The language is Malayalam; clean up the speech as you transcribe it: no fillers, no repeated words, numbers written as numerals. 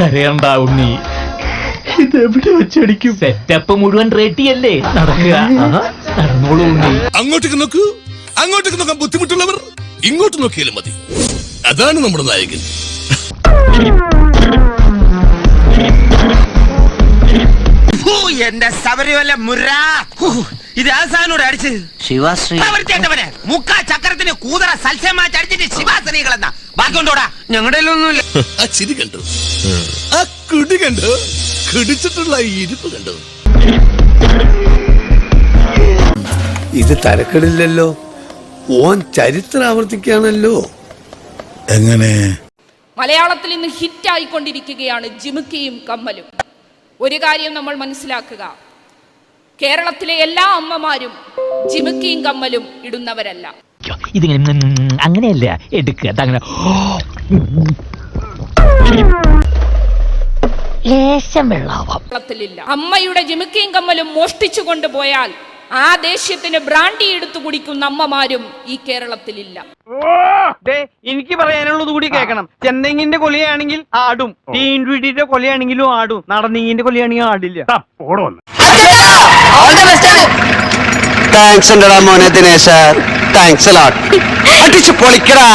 കരയണ്ട ഉണ്ണി, ഇതെവിടെ വെച്ചടിക്കും? സെറ്റപ്പ് മുഴുവൻ റെഡിയല്ലേ? നടക്കുക, നടന്നോളൂ ഉണ്ണി. അങ്ങോട്ടേക്ക് നോക്കൂ, അങ്ങോട്ടേക്ക് നോക്കാൻ ബുദ്ധിമുട്ടുള്ളവർ ഇങ്ങോട്ട് നോക്കിയാലും മതി. അതാണ് നമ്മുടെ നായകൻ. എന്റെ ശബരിമല മുര, ഇത് ആസാനോട് അടിച്ചത് ശിവാശ്രീ മുക്കാ ചക്രത്തിന് കൂതറ സൽസ്യമാച്ച് അടിച്ചിട്ട് ശിവാശ്രീകളെന്നാ ബാക്കിയുണ്ടോടാ? ഞങ്ങളുടെ ഒന്നുമില്ല. ആ ചിരി കണ്ടു, ആ കുടി കണ്ടു, കുടിച്ചിട്ടുള്ള ഇരിപ്പ് കണ്ടു. ഇത് തരക്കെടില്ലല്ലോ, ഓൻ ചരിത്രം ആവർത്തിക്കുകയാണല്ലോ. എങ്ങനെ? മലയാളത്തിൽ ഇന്ന് ഹിറ്റായിക്കൊണ്ടിരിക്കുകയാണ് ജിമിക്കിയും കമ്മലും. ഒരു കാര്യം നമ്മൾ മനസ്സിലാക്കുക, കേരളത്തിലെ എല്ലാ അമ്മമാരും ജിമിക്കിയും കമ്മലും ഇടുന്നവരല്ല. ഇതിങ്ങനെ അങ്ങനെയല്ല എടുക്കുക, അങ്ങനെ ലേശം വെള്ളാവാം. കേരളത്തിലില്ല. അമ്മയുടെ ജിമിക്കിയും കമ്മലും മോഷ്ടിച്ചു കൊണ്ടുപോയാൽ ആ ദേഷ്യത്തിന് ബ്രാൻഡി എടുത്തു കുടിക്കുന്ന അമ്മമാരും ഈ കേരളത്തിലില്ല. എനിക്ക് പറയാനുള്ളത് കൂടി കേൾക്കണം. ചെന്തെങ്ങിന്റെ കൊലയാണെങ്കിൽ ആടും, തീൻവീടിന്റെ കൊലയാണെങ്കിലും ആടും, നടന്നെങ്ങിന്റെ കൊലയാണെങ്കിൽ ആടില്ല. താങ്ക്സ് ഉണ്ടടാ മോനെ ദിനേശ, താങ്ക്സ് അടിച്ചു പൊളിക്കടാ.